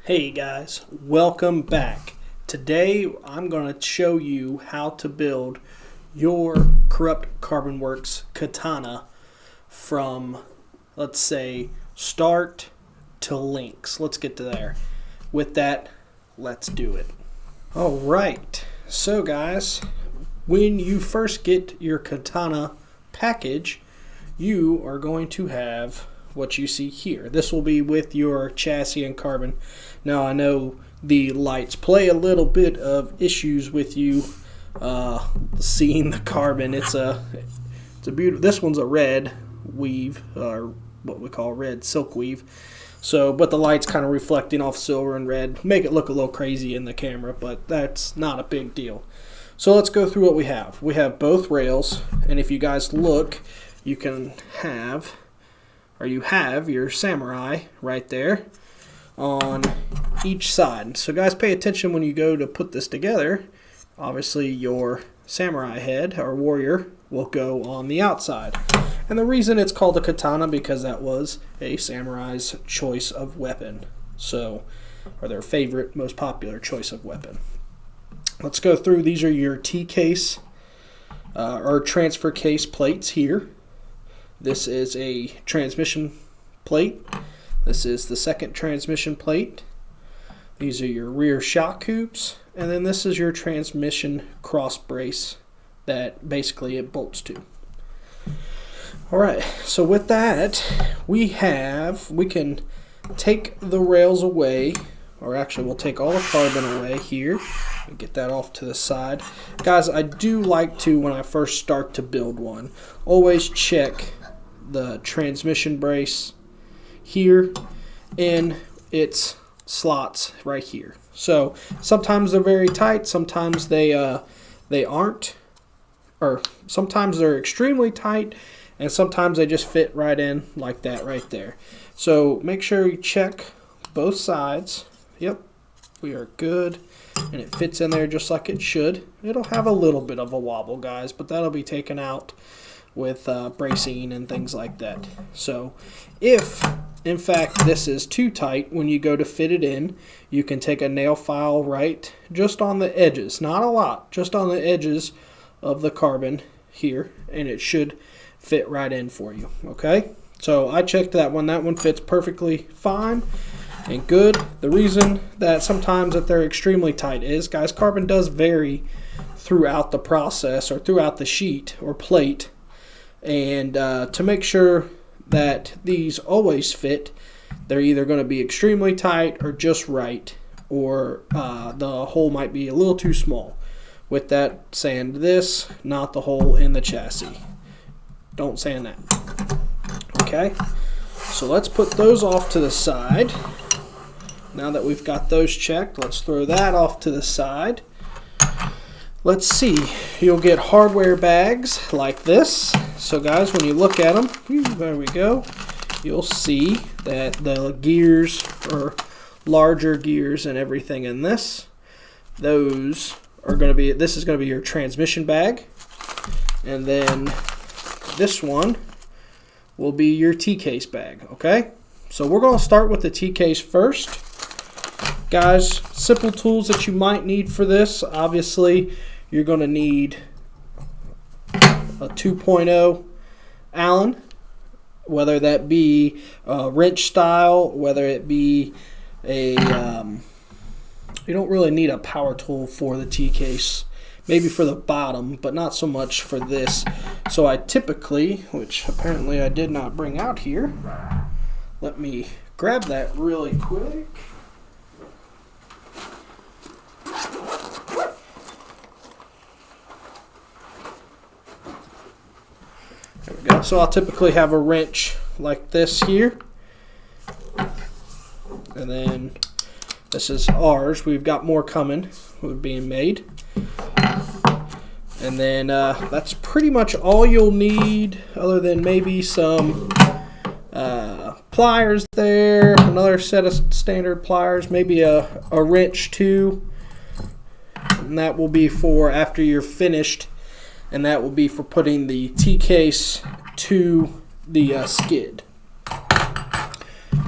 Hey guys, welcome back. Today I'm going to show you how to build your Corrupt Carbon Works Katana from, let's say, start to links. Let's get to there. With that, let's do it. Alright, so guys, when you first get your Katana package, you are going to have what you see here. This will be with your chassis and carbon. Now I know the lights play a little bit of issues with you seeing the carbon. It's a beautiful. This one's a red weave, or what we call red silk weave. So, but the light's kind of reflecting off silver and red, make it look a little crazy in the camera, but that's not a big deal. So let's go through what we have. We have both rails, and if you guys look, you can have, or you have your samurai right there on each side. So guys, pay attention when you go to put this together. Obviously your samurai head or warrior will go on the outside. And the reason it's called a katana, because that was a samurai's choice of weapon. So, or their favorite, most popular choice of weapon. Let's go through. These are your T-case or transfer case plates here. This is a transmission plate. This is the second transmission plate. These are your rear shock hoops. And then this is your transmission cross brace that basically it bolts to. Alright, so with that, we can take the rails away, or actually we'll take all the carbon away here and get that off to the side. Guys, I do like to, when I first start to build one, always check the transmission brace here in its slots right here. So sometimes they're very tight, sometimes they aren't, or sometimes they're extremely tight, and sometimes they just fit right in like that right there. So make sure you check both sides. Yep, we are good, and it fits in there just like it should. It'll have a little bit of a wobble, guys, but that'll be taken out with bracing and things like that. So if in fact this is too tight, when you go to fit it in, you can take a nail file right just on the edges, not a lot, just on the edges of the carbon here, and it should fit right in for you. Okay, so I checked that one fits perfectly fine and good. The reason that sometimes that they're extremely tight is, guys, carbon does vary throughout the process or throughout the sheet or plate. And to make sure that these always fit, they're either going to be extremely tight or just right, or the hole might be a little too small. With that, sand this, not the hole in the chassis. Don't sand that. Okay, so let's put those off to the side. Now that we've got those checked, let's throw that off to the side. Let's see, you'll get hardware bags like this. So guys, when you look at them, there we go, you'll see that the gears are larger gears and everything in this. Those are going to be, this is going to be your transmission bag. And then this one will be your T-case bag, okay? So we're going to start with the T-case first. Guys, simple tools that you might need for this. Obviously, you're going to need a 2.0 Allen, whether that be a wrench style, whether it be a, you don't really need a power tool for the T-case, maybe for the bottom, but not so much for this. So I typically, which apparently I did not bring out here, let me grab that really quick. There we go. So I'll typically have a wrench like this here. And then this is ours. We've got more coming, being made. And then that's pretty much all you'll need, other than maybe some pliers there, another set of standard pliers, maybe a wrench too. And that will be for after you're finished. And that will be for putting the T-case to the skid.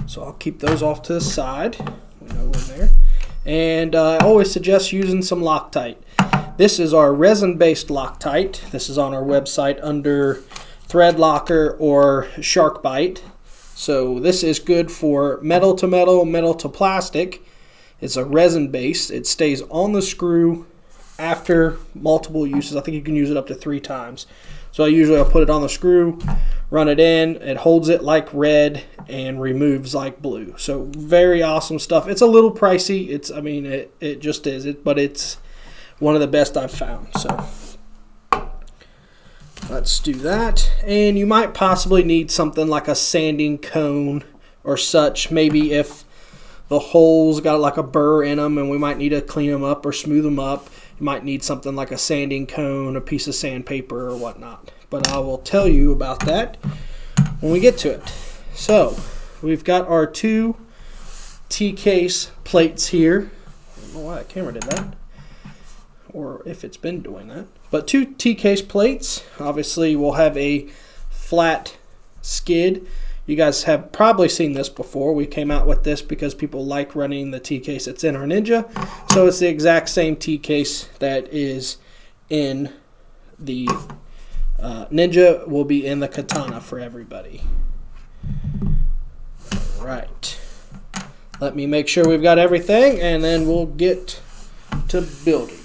So I'll keep those off to the side. know we're in there. And I always suggest using some Loctite. This is our resin-based Loctite. This is on our website under Thread Locker or Shark Bite. So this is good for metal to metal, metal to plastic. It's a resin base. It stays on the screw after multiple uses. I think you can use it up to 3 times. So I'll put it on the screw, run it in, it holds it like red and removes like blue. So very awesome stuff. It's a little pricey. It just is. But it's one of the best I've found. So let's do that. And you might possibly need something like a sanding cone or such. Maybe if the holes got like a burr in them and we might need to clean them up or smooth them up. You might need something like a sanding cone, a piece of sandpaper or whatnot. But I will tell you about that when we get to it. So we've got our 2 T-case plates here. I don't know why that camera did that, or if it's been doing that. But 2 T-case plates. Obviously we'll have a flat skid. You guys have probably seen this before. We came out with this because people like running the T-case that's in our Ninja. So it's the exact same T-case that is in the Ninja will be in the Katana for everybody. All right. Let me make sure we've got everything, and then we'll get to building.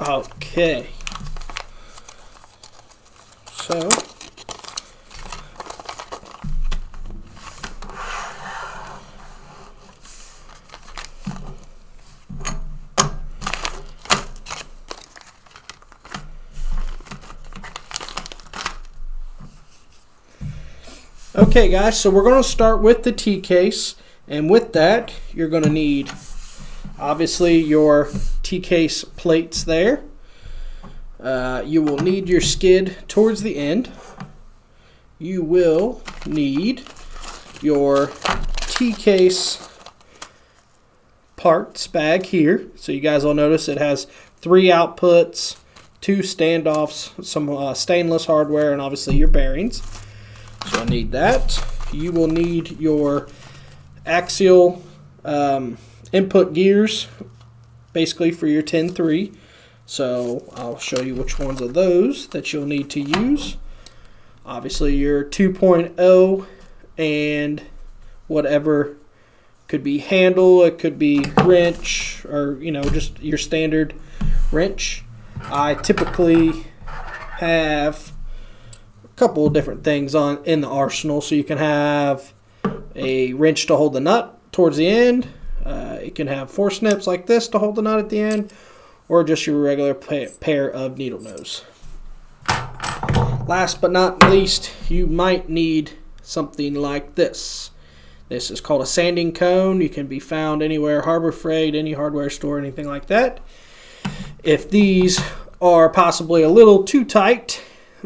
Okay, so okay guys, so we're going to start with the T-case, and with that you're going to need obviously your T-case plates there. You will need your skid towards the end. You will need your T-case parts bag here. So you guys will notice it has 3 outputs, 2 standoffs, some stainless hardware, and obviously your bearings. So I need that. You will need your axial input gears, basically for your 10-3. So I'll show you which ones of those that you'll need to use. Obviously your 2.0 and whatever, could be handle, it could be wrench, or just your standard wrench. I typically have a couple of different things in the arsenal. So you can have a wrench to hold the nut towards the end. You can have 4 snips like this to hold the nut at the end, or just your regular pair of needle nose. Last but not least, you might need something like this. This is called a sanding cone. You can be found anywhere, Harbor Freight, any hardware store, anything like that. If these are possibly a little too tight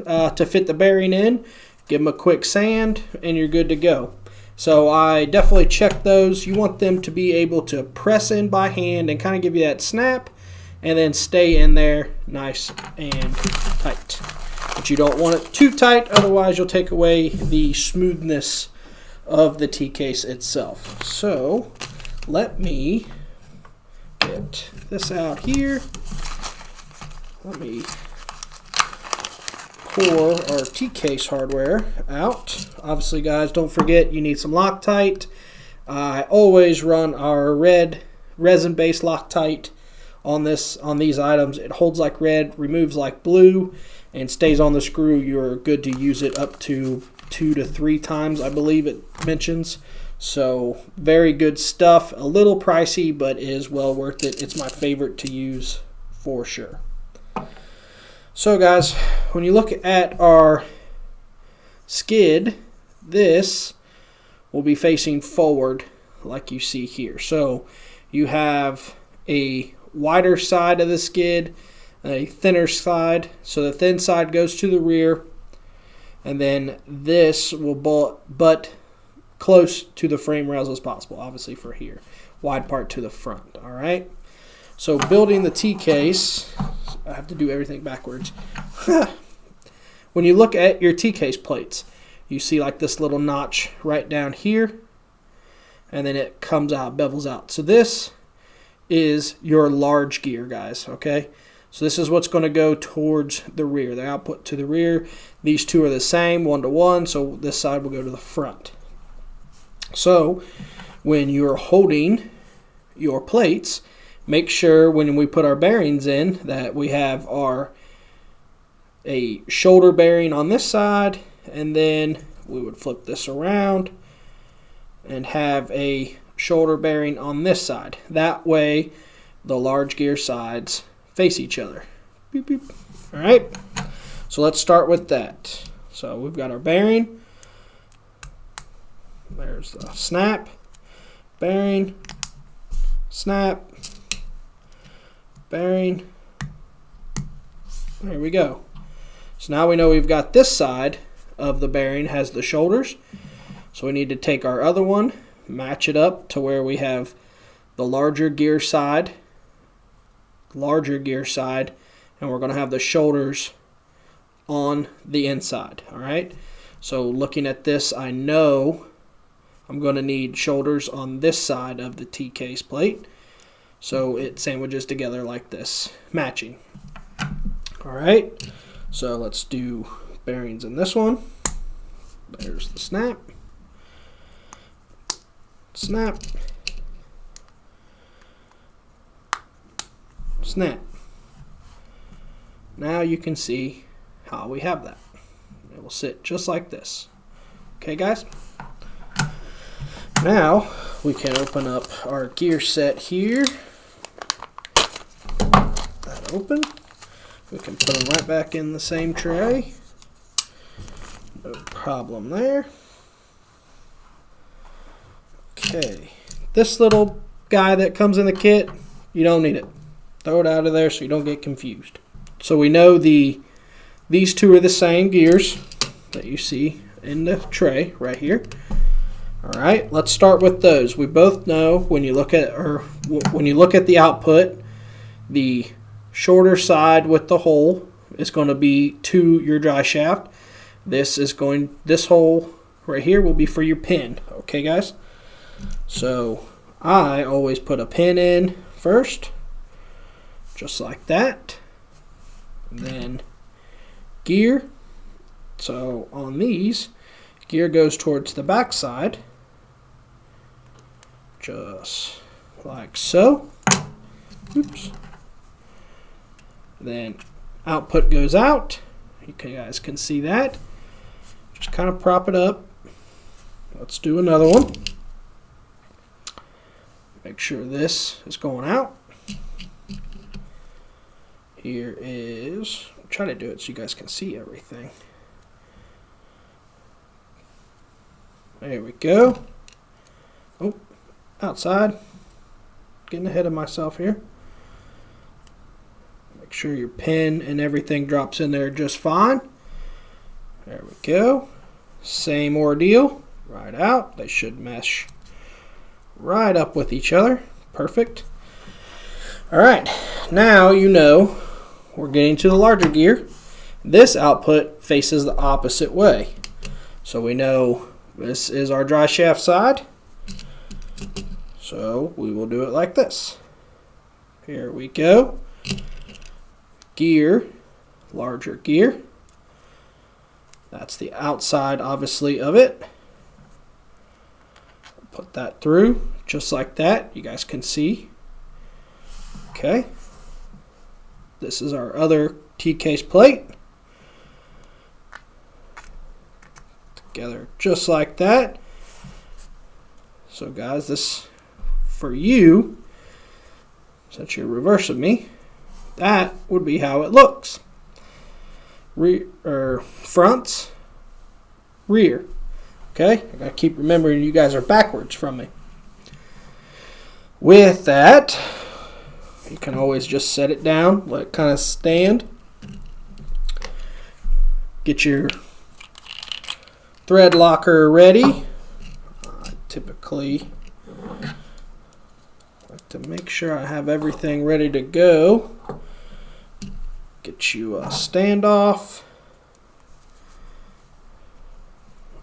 to fit the bearing in, give them a quick sand and you're good to go. So I definitely check those. You want them to be able to press in by hand and kind of give you that snap and then stay in there nice and tight. But you don't want it too tight, otherwise you'll take away the smoothness of the T-case itself. So let me get this out here. Let me pour our T-case hardware out. Obviously, guys, don't forget you need some Loctite. I always run our red resin-based Loctite on these items. It holds like red, removes like blue, and stays on the screw. You're good to use it up to 2 to 3 times, I believe it mentions. So very good stuff. A little pricey, but is well worth it. It's my favorite to use for sure. So guys, when you look at our skid, this will be facing forward like you see here. So you have a wider side of the skid, a thinner side. So the thin side goes to the rear, and then this will butt close to the frame rails as possible, obviously for here. Wide part to the front, all right? So building the T-case, I have to do everything backwards. When you look at your T-case plates, you see like this little notch right down here, and then it comes out, bevels out. So this is your large gear, guys, okay? So this is what's going to go towards the rear, the output to the rear. These two are the same, 1-to-1, so this side will go to the front. So when you're holding your plates, make sure when we put our bearings in that we have a shoulder bearing on this side, and then we would flip this around and have a shoulder bearing on this side. That way the large gear sides face each other. Beep, beep. All right, so let's start with that. So we've got our bearing. There's the snap, bearing, snap, bearing. There we go. So now we know we've got this side of the bearing has the shoulders. So we need to take our other one, match it up to where we have the larger gear side, and we're going to have the shoulders on the inside. All right. So looking at this, I know I'm going to need shoulders on this side of the T-case plate, so it sandwiches together like this, matching. All right, so let's do bearings in this one. There's the snap, snap, snap. Now you can see how we have that. It will sit just like this. Okay, guys? Now we can open up our gear set here. That open. We can put them right back in the same tray. No problem there. Okay. This little guy that comes in the kit, you don't need it. Throw it out of there so you don't get confused. So we know these two are the same gears that you see in the tray right here. All right, let's start with those. We both know when you look at the output, the shorter side with the hole is going to be to your dry shaft. This hole right here will be for your pin. Okay, guys? So I always put a pin in first, just like that. And then gear. So on these, gear goes towards the back side, just like so. Oops. Then output goes out. You guys can see that. Just kind of prop it up. Let's do another one. Make sure this is going out. Here is, I'll try to do it so you guys can see everything. There we go. Oh, outside. Getting ahead of myself here. Make sure your pin and everything drops in there just fine. There we go. Same ordeal. Right out. They should mesh right up with each other. Perfect. All right. Now you know we're getting to the larger gear. This output faces the opposite way. So we know this is our dry shaft side. So we will do it like this. Here we go. Gear, larger gear. That's the outside, obviously, of it. Put that through just like that. You guys can see. Okay. This is our other T-case plate. Together just like that. So guys, this for you, since you're reversing me, that would be how it looks. Fronts, rear. Okay, I gotta keep remembering you guys are backwards from me. With that, you can always just set it down, let it kind of stand. Get your thread locker ready. Typically like to make sure I have everything ready to go. Get you a standoff.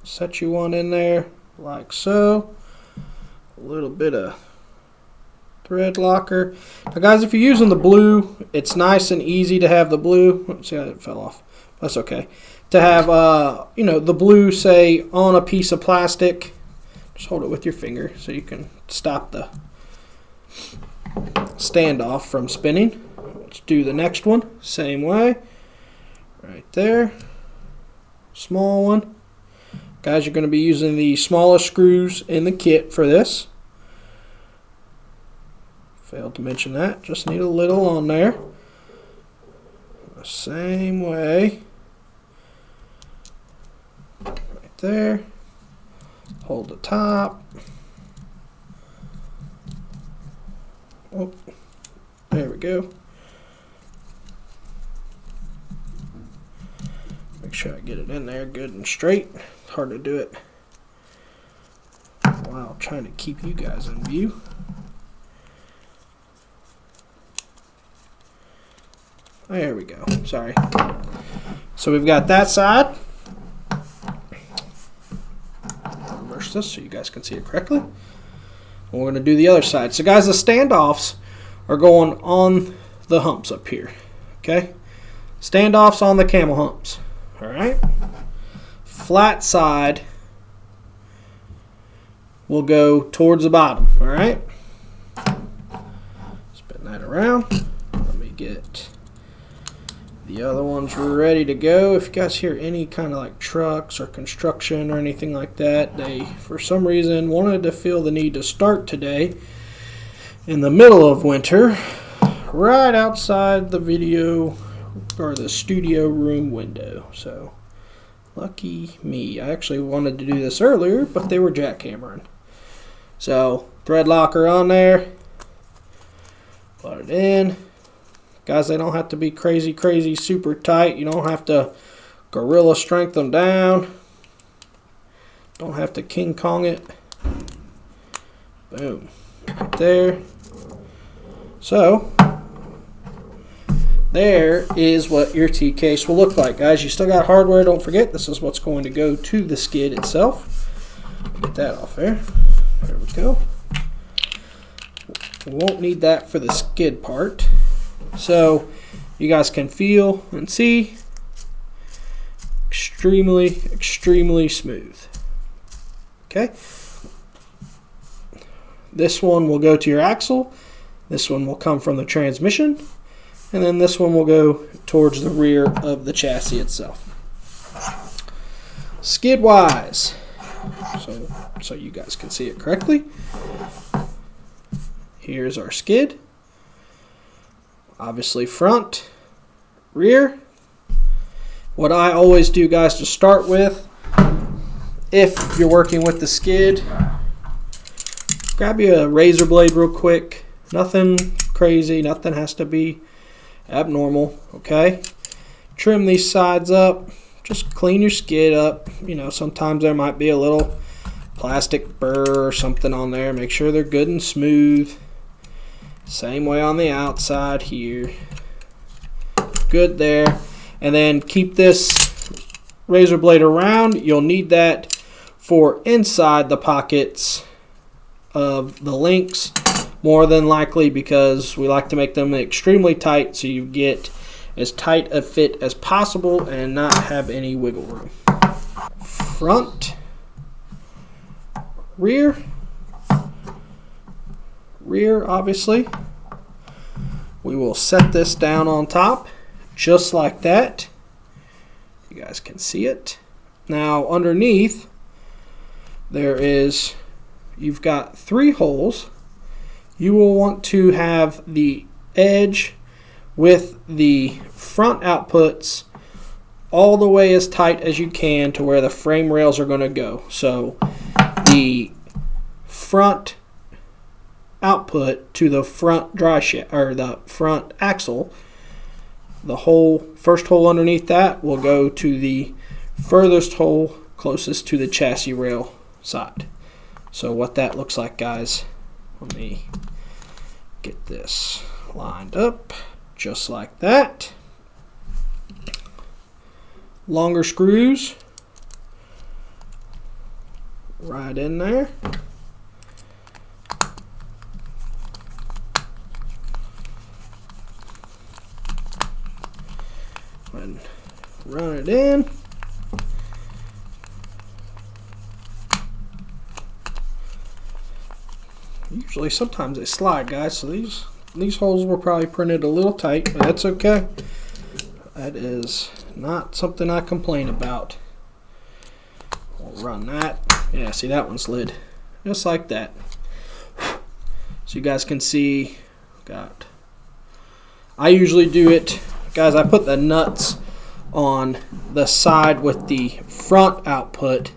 Set you one in there like so. A little bit of thread locker. Now guys, if you're using the blue, it's nice and easy to have the blue. Let's see how it fell off. That's okay. To have you know, the blue, say, on a piece of plastic. Just hold it with your finger so you can stop the standoff from spinning. Let's do the next one. Same way. Right there. Small one. Guys, you're going to be using the smallest screws in the kit for this. Failed to mention that. Just need a little on there. The same way. Right there. Hold the top. Oh, there we go. Make sure I get it in there good and straight. It's hard to do it while trying to keep you guys in view. There we go. Sorry. So we've got that side. Reverse this so you guys can see it correctly. And we're going to do the other side. So guys, the standoffs are going on the humps up here. Okay? Standoffs on the camel humps. Alright? Flat side will go towards the bottom. Alright? Spin that around. Let me get the other ones ready to go. If you guys hear any kind of like trucks or construction or anything like that, they for some reason wanted to feel the need to start today in the middle of winter right outside the video or the studio room window. So lucky me. I actually wanted to do this earlier, but they were jackhammering. So thread locker on there. Put it in. Guys, they don't have to be crazy super tight. You don't have to gorilla strength them down. Don't have to King Kong it. Boom. Right there. So there is what your T-case will look like. Guys, you still got hardware. Don't forget, this is what's going to go to the skid itself. Get that off there. There we go. We won't need that for the skid part. So you guys can feel and see extremely smooth. Okay. This one will go to your axle. This one will come from the transmission. And then this one will go towards the rear of the chassis itself. Skid wise, so you guys can see it correctly. Here's our skid. Obviously front, rear. What I always do, guys, to start with, if you're working with the skid, grab you a razor blade real quick. Nothing crazy, nothing has to be abnormal, okay? Trim these sides up, just clean your skid up. You know, sometimes there might be a little plastic burr or something on there. Make sure they're good and smooth. Same way on the outside here. Good there. And then keep this razor blade around. You'll need that for inside the pockets of the links, more than likely, because we like to make them extremely tight so you get as tight a fit as possible and not have any wiggle room. Front, rear, obviously. We will set this down on top just like that. You guys can see it. Now underneath you've got 3 holes. You will want to have the edge with the front outputs all the way as tight as you can to where the frame rails are going to go. So the front output to the front dry shaft, or the front axle, the first hole underneath that will go to the furthest hole closest to the chassis rail side. So what that looks like, guys, let me get this lined up just like that. Longer screws right in there. And run it in. Usually, sometimes they slide, guys, so these holes were probably printed a little tight, but that's okay. That is not something I complain about. We'll run that. Yeah, see, that one slid just like that. So you guys can see, I usually do it, guys, I put the nuts on the side with the front output,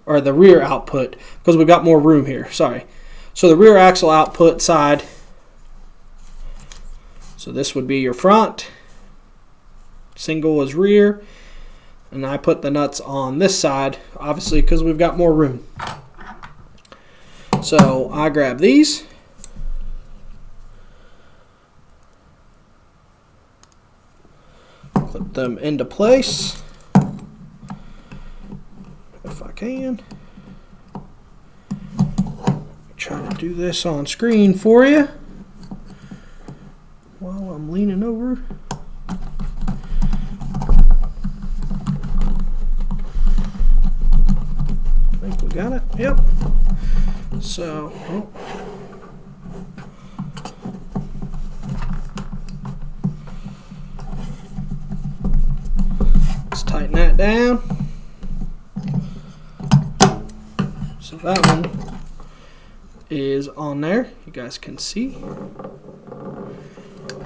or the rear output, because we've got more room here, sorry. So the rear axle output side, so this would be your front, single is rear, and I put the nuts on this side, obviously because we've got more room. So I grab these, clip them into place if I can. Try to do this on screen for you while I'm leaning over. I think we got it. Yep. So, let's tighten that down. So that one is on there, you guys can see.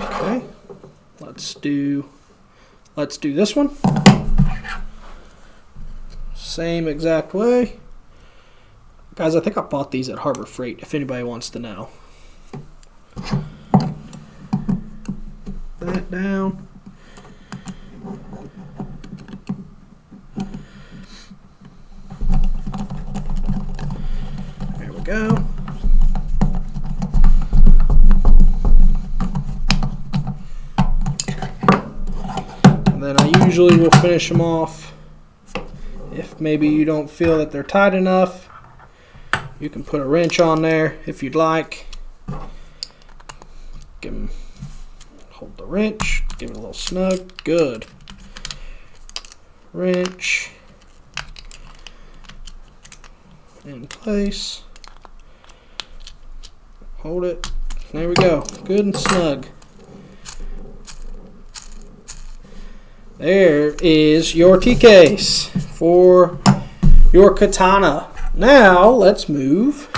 Okay, let's do this one. Same exact way. Guys, I think I bought these at Harbor Freight, if anybody wants to know. That down. There we go. And then I usually will finish them off. If maybe you don't feel that they're tight enough, you can put a wrench on there if you'd like. Hold the wrench, give it a little snug. Good. Wrench in place. Hold it. There we go. Good and snug. There is your T-case for your Katana. Now let's move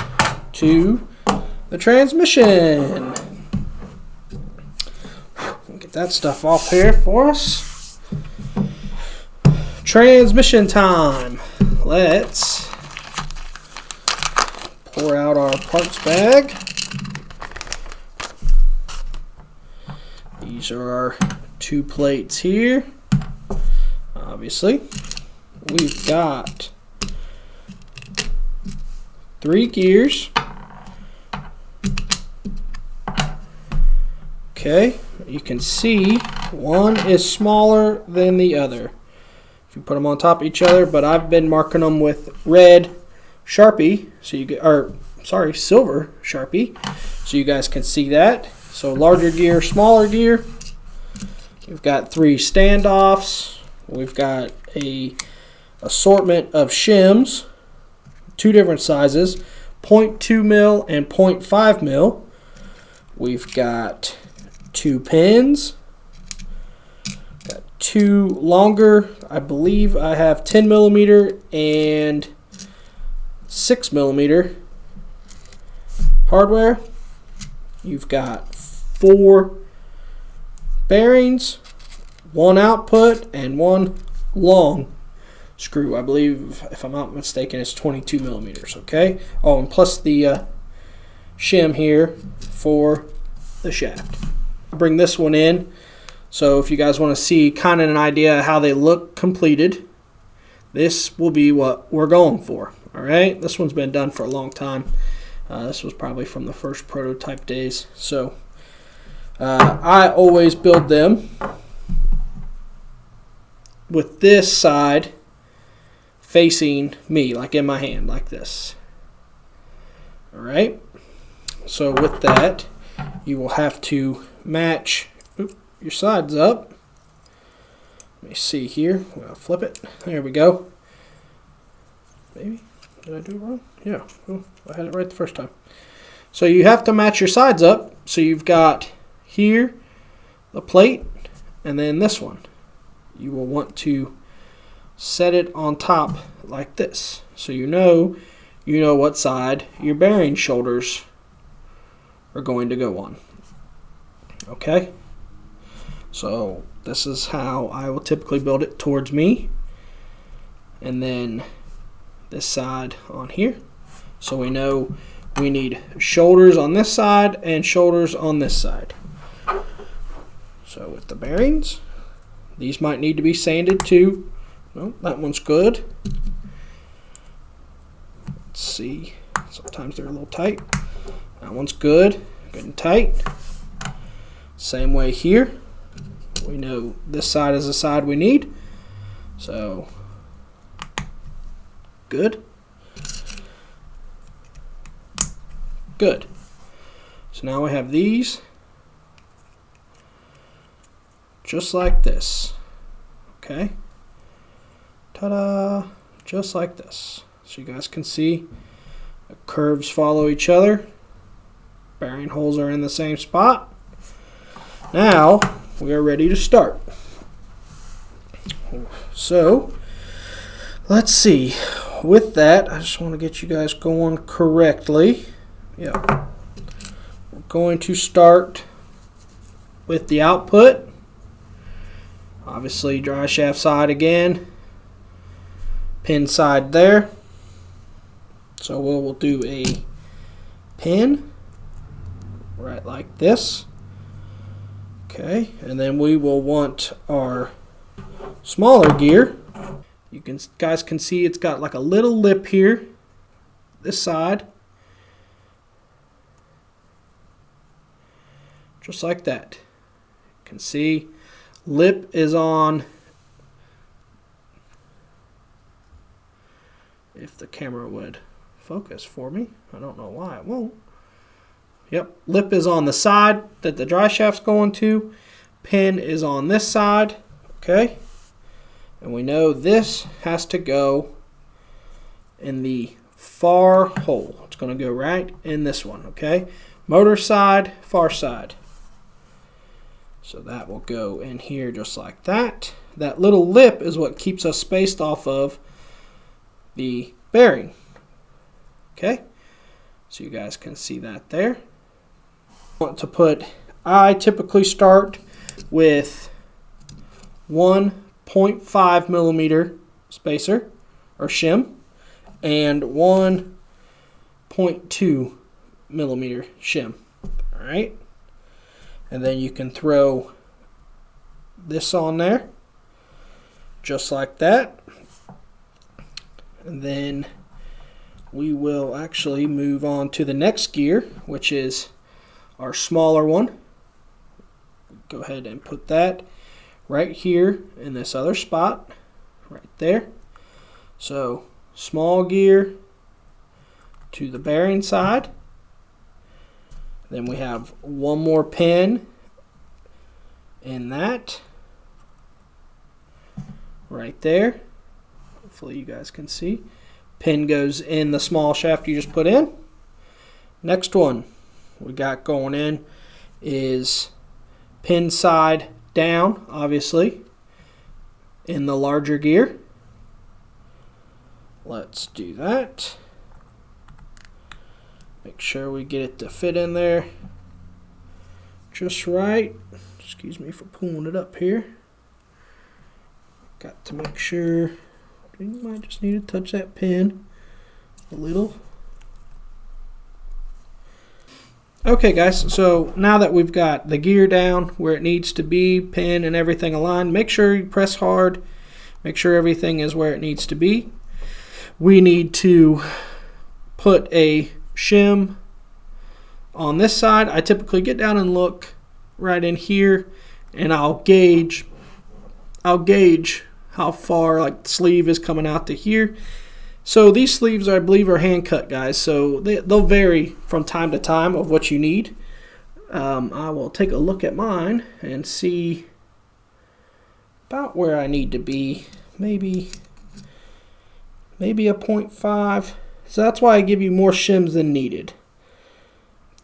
to the transmission. Get that stuff off here for us. Transmission time. Let's pour out our parts bag. These are our 2 plates here. Obviously, we've got 3 gears. Okay, you can see one is smaller than the other if you put them on top of each other, but I've been marking them with red Sharpie, so you get, or sorry, silver Sharpie, so you guys can see that. So larger gear, smaller gear. We've got 3 standoffs. We've got a assortment of shims, 2 different sizes, 0.2 mil and 0.5 mil. We've got 2 pins, got 2 longer, I believe I have 10 millimeter and 6 millimeter hardware. You've got 4 bearings, one output and one long screw. I believe, if I'm not mistaken, it's 22 millimeters. Okay. Oh, and plus the shim here for the shaft. I'll bring this one in. So if you guys want to see kind of an idea of how they look completed, this will be what we're going for. All right. This one's been done for a long time. This was probably from the first prototype days. So I always build them with this side facing me, like in my hand, like this. All right. So with that, you will have to match your sides up. Let me see here. I'll flip it. There we go. Maybe. Did I do it wrong? Yeah. Oh, I had it right the first time. So you have to match your sides up. So you've got here the plate and then this one. You will want to set it on top like this. So you know what side your bearing shoulders are going to go on. Okay? So this is how I will typically build it towards me. And then this side on here. So we know we need shoulders on this side and shoulders on this side. So with the bearings, these might need to be sanded too. No, that one's good. Let's see. Sometimes they're a little tight. That one's good. Good and tight. Same way here. We know this side is the side we need. So, good. Good. So now we have these just like this. Okay. Ta-da. Just like this. So you guys can see the curves follow each other. Bearing holes are in the same spot. Now we are ready to start. So let's see. With that, I just want to get you guys going correctly. Yeah. We're going to start with the output. Obviously, dry shaft side again. Pin side there. So we'll do a pin right like this. Okay, and then we will want our smaller gear. You guys can see it's got like a little lip here, this side, just like that. You can see lip is on. If the camera would focus for me, I don't know why it won't. Yep, lip is on the side that the dry shaft's going to. Pin is on this side, okay? And we know this has to go in the far hole. It's going to go right in this one, okay? Motor side, far side. So that will go in here just like that. That little lip is what keeps us spaced off of the bearing, okay? So you guys can see that there. I typically start with 1.5 millimeter spacer or shim and 1.2 millimeter shim. All right, and then you can throw this on there just like that, and then we will actually move on to the next gear, which is our smaller one. Go ahead and put that right here in this other spot, right there. So small gear to the bearing side. Then we have one more pin in that, right there. Hopefully you guys can see. Pin goes in the small shaft you just put in. Next one we got going in is pin side down, obviously, in the larger gear. Let's do that. Make sure we get it to fit in there just right. Excuse me for pulling it up here. Got to make sure. You might just need to touch that pin a little. Okay guys, so now that we've got the gear down where it needs to be, pin and everything aligned, make sure you press hard, make sure everything is where it needs to be. We need to put a shim on this side. I typically get down and look right in here, and I'll gauge how far like the sleeve is coming out to here. So these sleeves, I believe, are hand cut, guys. So they'll vary from time to time of what you need. I will take a look at mine and see about where I need to be. Maybe a 0.5. So that's why I give you more shims than needed,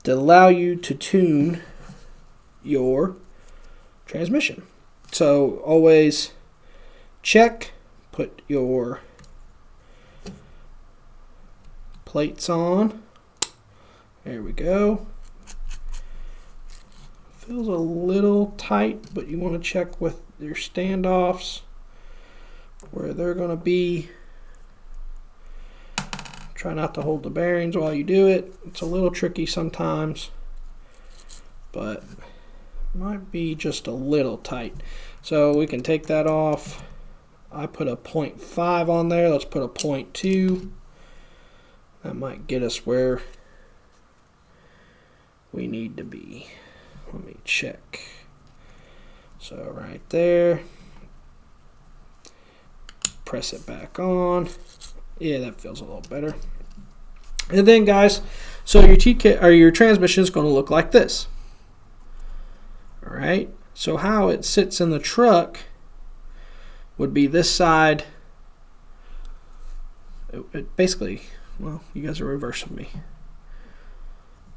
to allow you to tune your transmission. So always check, put your plates on. There we go. Feels a little tight, but you want to check with your standoffs where they're going to be. Try not to hold the bearings while you do it. It's a little tricky sometimes, but might be just a little tight. So we can take that off. I put a 0.5 on there. Let's put a 0.2. That might get us where we need to be. Let me check. So right there. Press it back on. Yeah, that feels a little better. And then guys, so your TK or your transmission is going to look like this. All right. So how it sits in the truck would be this side. It basically, well, you guys are reversing me.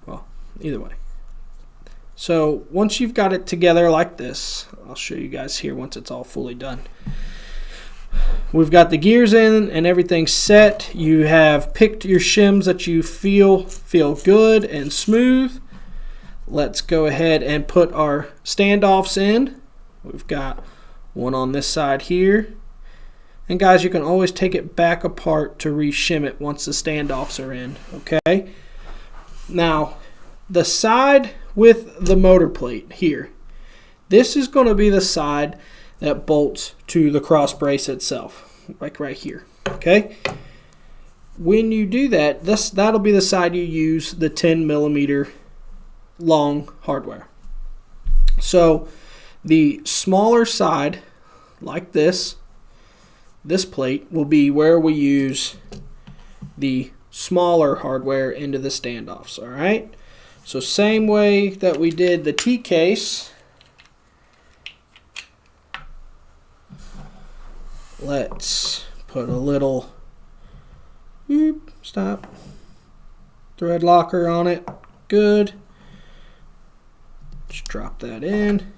Well, either way. So once you've got it together like this, I'll show you guys here once it's all fully done. We've got the gears in and everything set. You have picked your shims that you feel good and smooth. Let's go ahead and put our standoffs in. We've got one on this side here. And guys, you can always take it back apart to re-shim it once the standoffs are in, okay? Now, the side with the motor plate here, this is going to be the side that bolts to the cross brace itself, like right here, okay? When you do that, that'll be the side you use the 10mm long hardware. So the smaller side, like this plate, will be where we use the smaller hardware into the standoffs, all right? So same way that we did the T-case, let's put a little thread locker on it. Good. Just drop that in.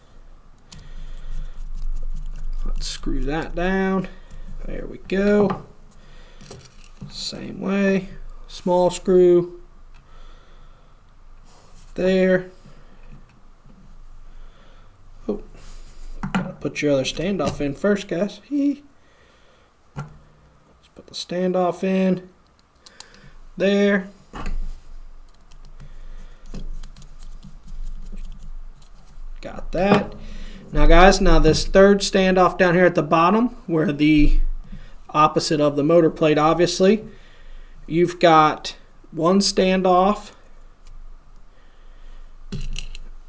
Let's screw that down. There we go. Same way. Small screw. There. Oh, gotta put your other standoff in first, guys. Let's put the standoff in. There. Got that. Now guys, this third standoff down here at the bottom, where the opposite of the motor plate, obviously, you've got one standoff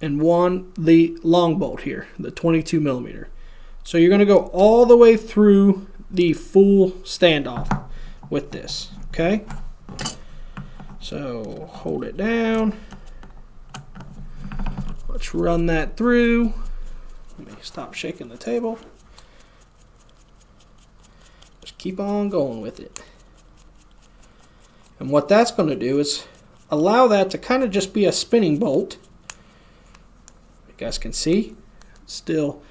and the long bolt here, the 22mm. So you're going to go all the way through the full standoff with this, okay? So hold it down. Let's run that through. Let me stop shaking the table. Just keep on going with it. And what that's going to do is allow that to kind of just be a spinning bolt. You guys can see, still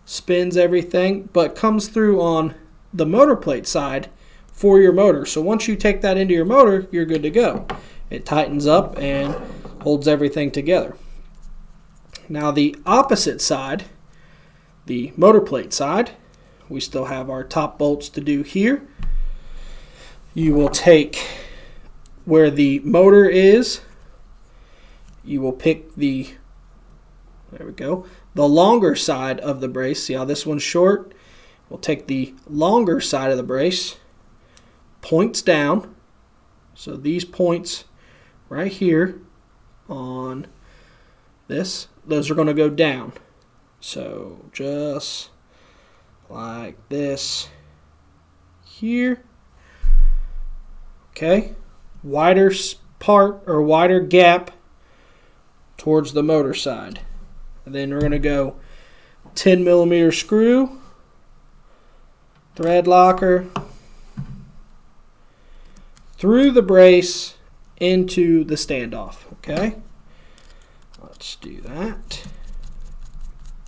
spins everything, but comes through on the motor plate side for your motor. So once you take that into your motor, you're good to go. It tightens up and holds everything together. Now the opposite side, the motor plate side, we still have our top bolts to do here. You will take where the motor is, you will pick the, there we go, the longer side of the brace. See how this one's short? We'll take the longer side of the brace, points down. So these points right here on this, those are going to go down. So just like this here. Okay, wider part or wider gap towards the motor side. And then we're going to go 10 millimeter screw, thread locker, through the brace into the standoff. Okay, let's do that.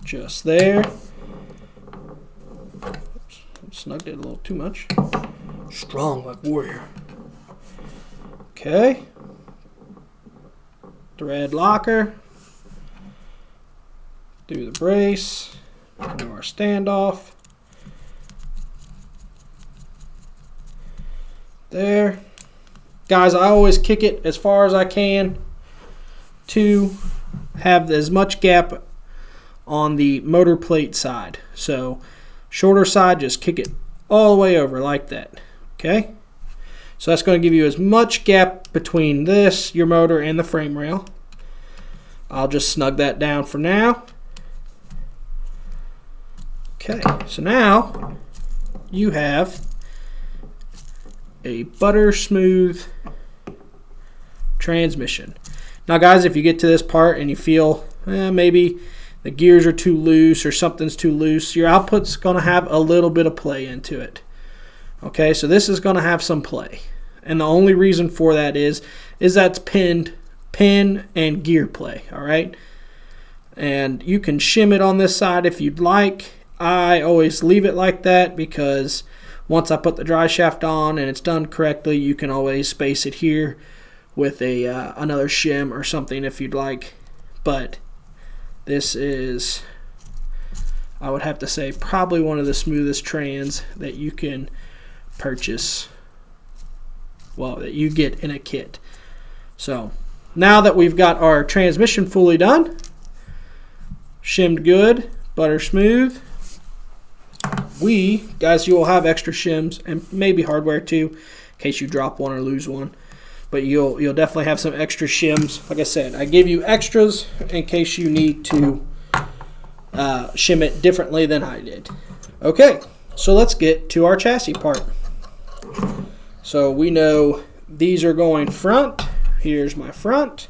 Just there. Oops, snugged it a little too much. Strong like warrior. Okay. Thread locker. Through the brace. Into our standoff. There. Guys, I always kick it as far as I can to have as much gap on the motor plate side. So shorter side, just kick it all the way over like that. Okay, so that's going to give you as much gap between this, your motor, and the frame rail. I'll just snug that down for now. Okay, so now you have a butter smooth transmission. Now guys, if you get to this part and you feel maybe the gears are too loose or something's too loose, your output's going to have a little bit of play into it. Okay, so this is going to have some play. And the only reason for that is that's pin and gear play, all right? And you can shim it on this side if you'd like. I always leave it like that because once I put the dry shaft on and it's done correctly, you can always space it here with a another shim or something if you'd like. But this is, I would have to say, probably one of the smoothest trans that you can purchase, well, that you get in a kit. So now that we've got our transmission fully done, shimmed good, butter smooth, guys, you will have extra shims and maybe hardware too in case you drop one or lose one. But you'll definitely have some extra shims. Like I said, I give you extras in case you need to shim it differently than I did. Okay, so let's get to our chassis part. So we know these are going front. Here's my front.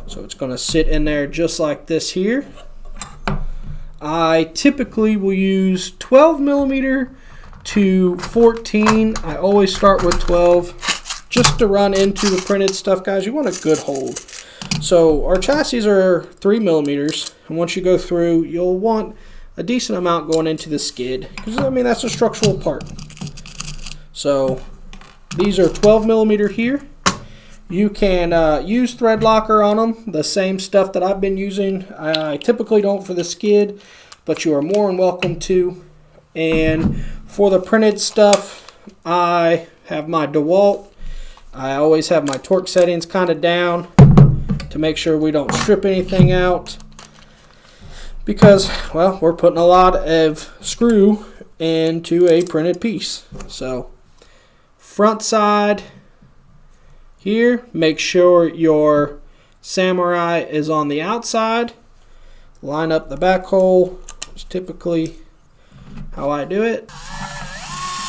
So it's going to sit in there just like this here. I typically will use 12 millimeter to 14. I always start with 12 just to run into the printed stuff, guys. You want a good hold. So our chassis are 3 millimeters, and once you go through, you'll want a decent amount going into the skid because I mean that's a structural part. So these are 12 millimeter here. You can use thread locker on them, the same stuff that I've been using. I typically don't for the skid, but you are more than welcome to. And for the printed stuff, I have my DeWalt. I always have my torque settings kind of down to make sure we don't strip anything out. Because, well, we're putting a lot of screw into a printed piece. So, front side here, make sure your Samurai is on the outside. Line up the back hole. It's typically how I do it.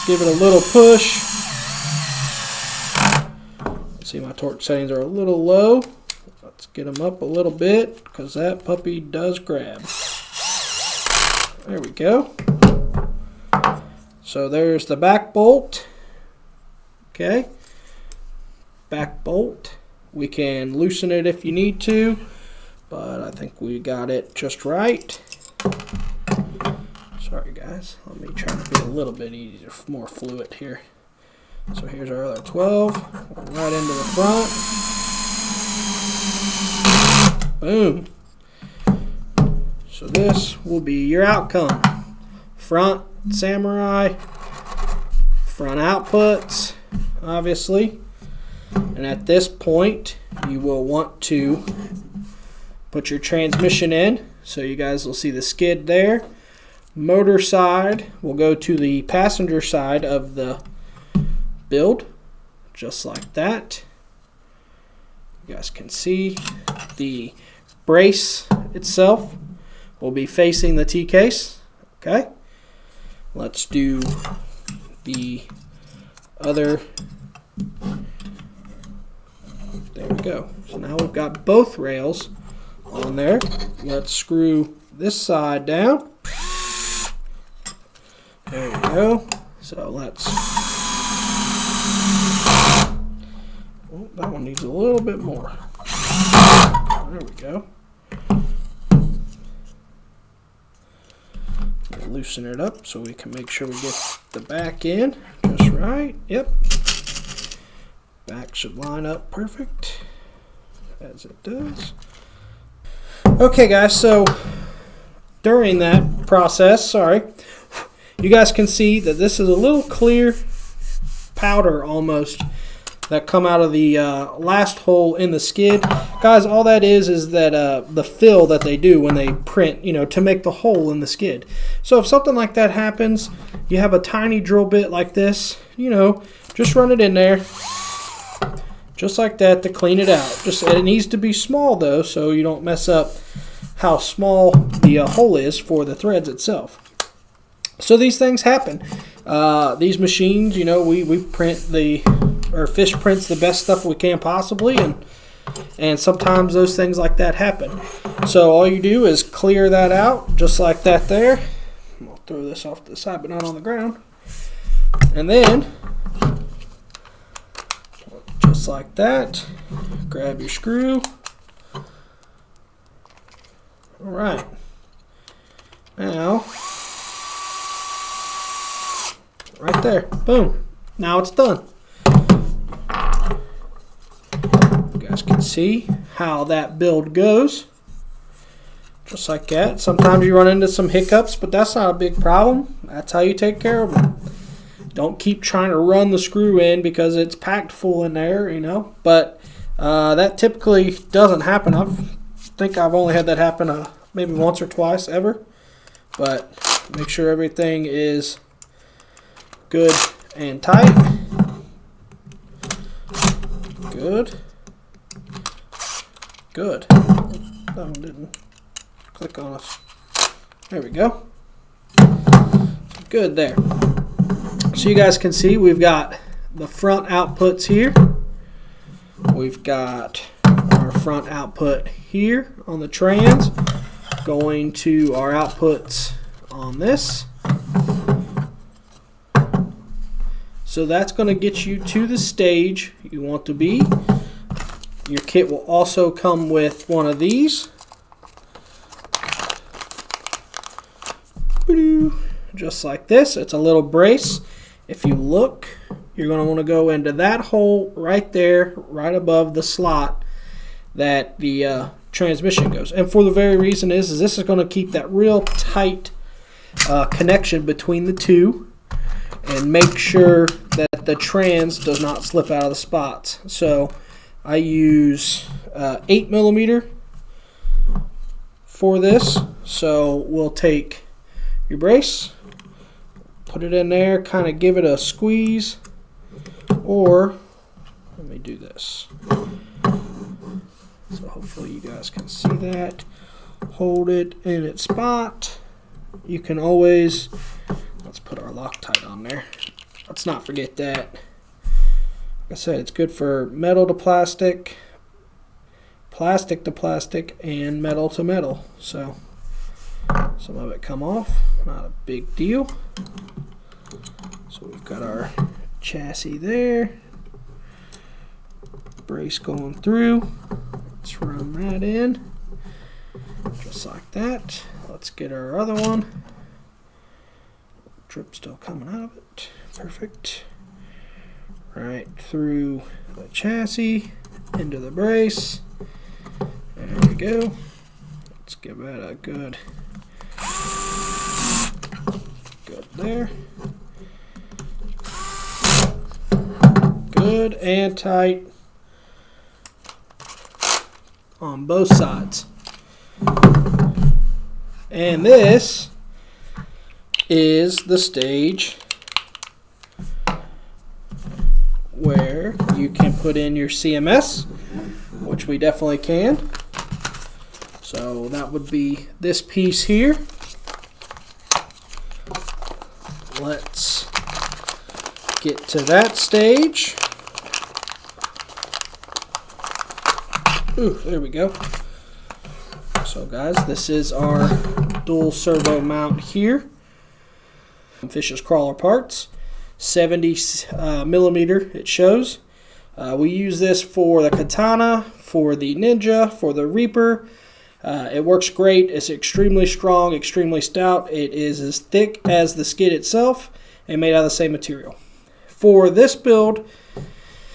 Give it a little push. See, my torque settings are a little low. Let's get them up a little bit because that puppy does grab. There we go. So there's the back bolt. Okay. Back bolt. We can loosen it if you need to, but I think we got it just right. Sorry guys, let me try to be a little bit easier, more fluid here. So here's our other 12, right into the front. Boom. So this will be your outcome. Front Samurai, front outputs, obviously. And at this point, you will want to put your transmission in. So you guys will see the skid there. Motor side will go to the passenger side of the build, just like that. You guys can see the brace itself will be facing the T-case. Okay, let's do the other. There we go. So now we've got both rails on there. Let's screw this side down. There we go. So let's. Oh, that one needs a little bit more. There we go. We'll loosen it up so we can make sure we get the back in just right. Yep. Back should line up perfect, as it does. Okay guys, so during that process, you guys can see that this is a little clear powder almost that come out of the last hole in the skid. Guys, all that is that the fill that they do when they print, to make the hole in the skid. So if something like that happens, you have a tiny drill bit like this, just run it in there. Just like that to clean it out. It needs to be small though, so you don't mess up how small the hole is for the threads itself. So these things happen. These machines, we print Fish prints the best stuff we can possibly, and sometimes those things like that happen. So all you do is clear that out, just like that there. I'll throw this off to the side, but not on the ground. And then, just like that, grab your screw. All right. Now, right there, boom. Now it's done. You guys can see how that build goes. Just like that. Sometimes you run into some hiccups, but that's not a big problem. That's how you take care of them. Don't keep trying to run the screw in because it's packed full in there, But that typically doesn't happen. I think I've only had that happen maybe once or twice ever. But make sure everything is good and tight. Good. Good. That one didn't click on us. There we go. Good there. So you guys can see we've got the front outputs here. We've got our front output here on the trans going to our outputs on this. So that's going to get you to the stage you want to be. Your kit will also come with one of these. Just like this. It's a little brace. If you look, you're going to want to go into that hole right there, right above the slot that the transmission goes. And for the very reason is this is going to keep that real tight connection between the two and make sure that the trans does not slip out of the spots. So I use 8mm for this. So we'll take your brace, put it in there, kind of give it a squeeze, or let me do this. So hopefully you guys can see that. Hold it in its spot. You can always, let's put our Loctite on there. Let's not forget that. Like I said, it's good for metal to plastic, plastic to plastic, and metal to metal. So some of it come off, not a big deal. So we've got our chassis there, brace going through. Let's run that in, just like that. Let's get our other one. Drip still coming out of it. Perfect. Right through the chassis, into the brace. There we go. Let's give that a good there. Good and tight on both sides. And this is the stage where you can put in your CMS, which we definitely can. So that would be this piece here. Let's get to that stage. Ooh, there we go. So guys, this is our dual servo mount here. Fish's Crawler Parts, 70 millimeter it shows. We use this for the Katana, for the Ninja, for the Reaper. It works great. It's extremely strong, extremely stout. It is as thick as the skid itself and made out of the same material. For this build,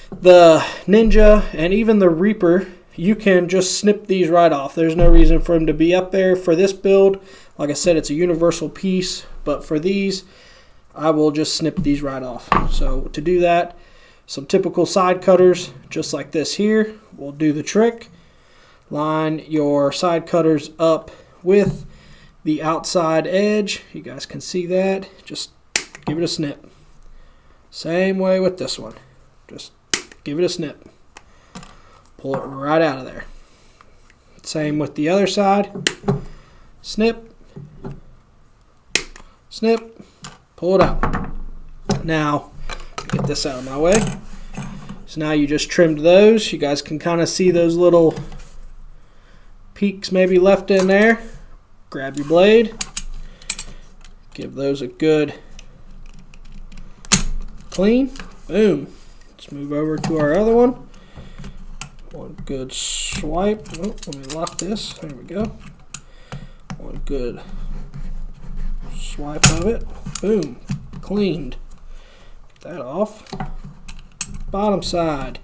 the Ninja and even the Reaper, you can just snip these right off. There's no reason for them to be up there. For this build, like I said, it's a universal piece, but for these, I will just snip these right off. So to do that, some typical side cutters, just like this here, will do the trick. Line your side cutters up with the outside edge. You guys can see that. Just give it a snip. Same way with this one. Just give it a snip. Pull it right out of there. Same with the other side. Snip. Snip. Pull it out. Now, get this out of my way. So now you just trimmed those. You guys can kind of see those little peaks maybe left in there. Grab your blade. Give those a good clean. Boom. Let's move over to our other one. One good swipe. Oh, let me lock this. There we go. One good swipe of it. Boom. Cleaned. Get that off. Bottom side.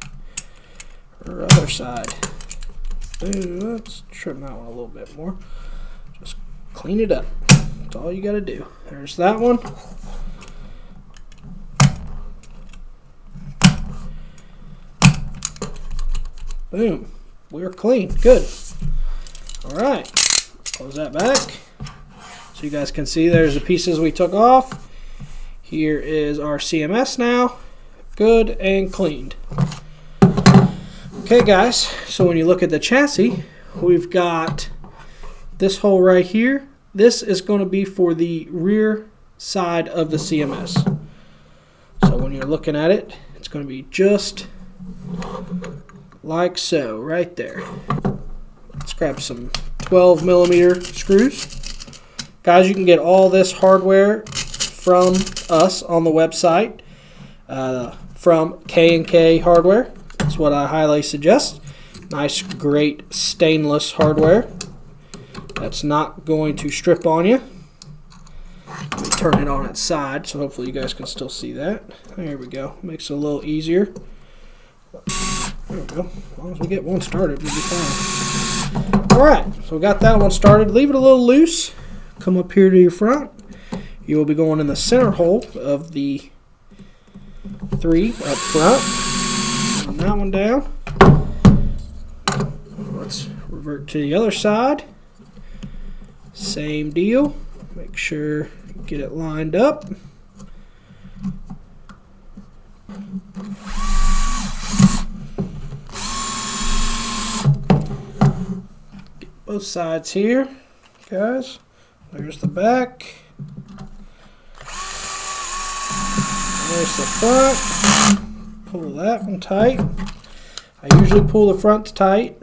Or other side. Boom. Let's trim that one a little bit more. Just clean it up. That's all you got to do. There's that one. Boom. We're clean. Good. Alright. Close that back. So you guys can see there's the pieces we took off. Here is our CMS now. Good and cleaned. Okay guys, so when you look at the chassis, we've got this hole right here. This is going to be for the rear side of the CMS. So when you're looking at it, it's going to be just like so, right there. Let's grab some 12 millimeter screws. Guys, you can get all this hardware from us on the website, from K&K Hardware. That's what I highly suggest. Nice, great stainless hardware that's not going to strip on you. Let me turn it on its side so hopefully you guys can still see that. There we go. Makes it a little easier. There we go. As long as we get one started, we'll be fine. Alright, so we got that one started. Leave it a little loose. Come up here to your front. You will be going in the center hole of the 3 up front. Run that one down. Let's revert to the other side. Same deal. Make sure you get it lined up. Get both sides here, guys. There's the back. There's the front. Pull that one tight. I usually pull the front tight.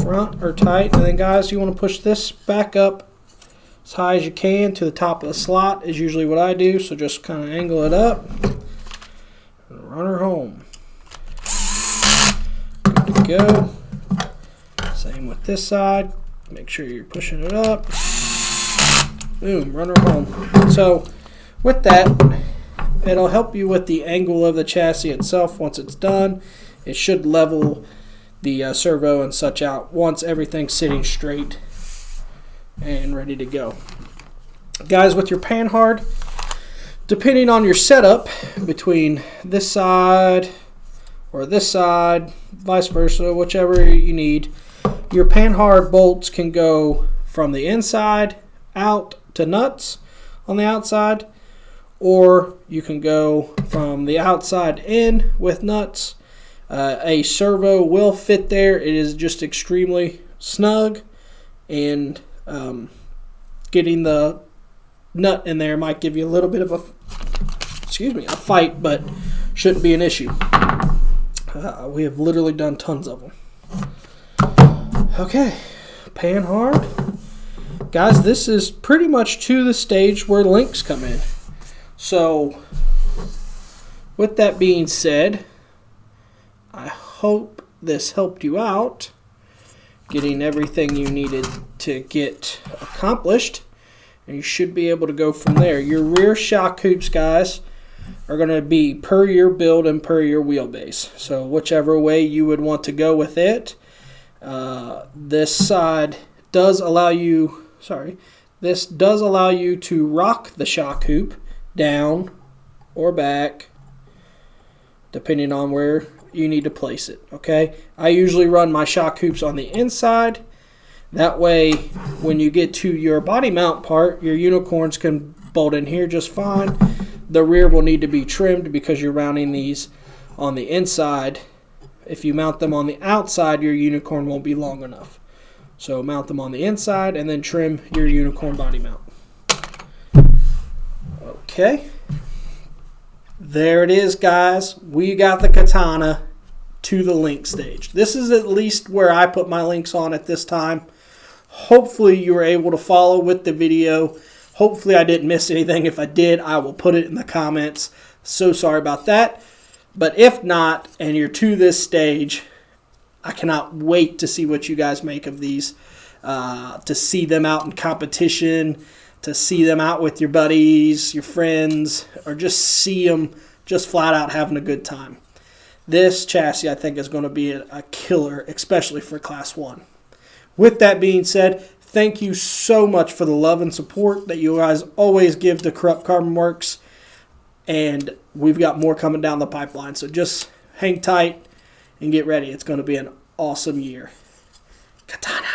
Front are tight. And then guys, you want to push this back up as high as you can to the top of the slot is usually what I do. So just kind of angle it up and run her home. Good to go. Same with this side. Make sure you're pushing it up. Boom, run her home. So with that, it'll help you with the angle of the chassis itself. Once it's done, it should level the servo and such out once everything's sitting straight and ready to go. Guys, with your panhard, depending on your setup between this side or this side, vice versa, whichever you need, your panhard bolts can go from the inside out to nuts on the outside, or you can go from the outside in with nuts. A servo will fit there. It is just extremely snug, and getting the nut in there might give you a little bit of a fight, but shouldn't be an issue. We have literally done tons of them. Okay, panhard. Guys, this is pretty much to the stage where links come in. So, with that being said, I hope this helped you out, getting everything you needed to get accomplished, and you should be able to go from there. Your rear shock hoops, guys, are going to be per your build and per your wheelbase. So whichever way you would want to go with it. This side does allow you, this does allow you to rock the shock hoop down or back, depending on where you need to place it. Okay, I usually run my shock hoops on the inside. That way, when you get to your body mount part, your unicorns can bolt in here just fine. The rear will need to be trimmed because you're mounting these on the inside. If you mount them on the outside, your unicorn won't be long enough. So mount them on the inside and then trim your unicorn body mount. Okay. There it is, guys. We got the Katana to the link stage. This is at least where I put my links on at this time. Hopefully you were able to follow with the video. Hopefully I didn't miss anything. If I did, I will put it in the comments. So sorry about that. But if not, and you're to this stage, I cannot wait to see what you guys make of these. To see them out in competition, to see them out with your buddies, your friends, or just see them just flat out having a good time. This chassis, I think, is going to be a killer, especially for Class 1. With that being said, thank you so much for the love and support that you guys always give to Corrupt Carbon Works. And we've got more coming down the pipeline. So just hang tight and get ready. It's going to be an awesome year. Katana.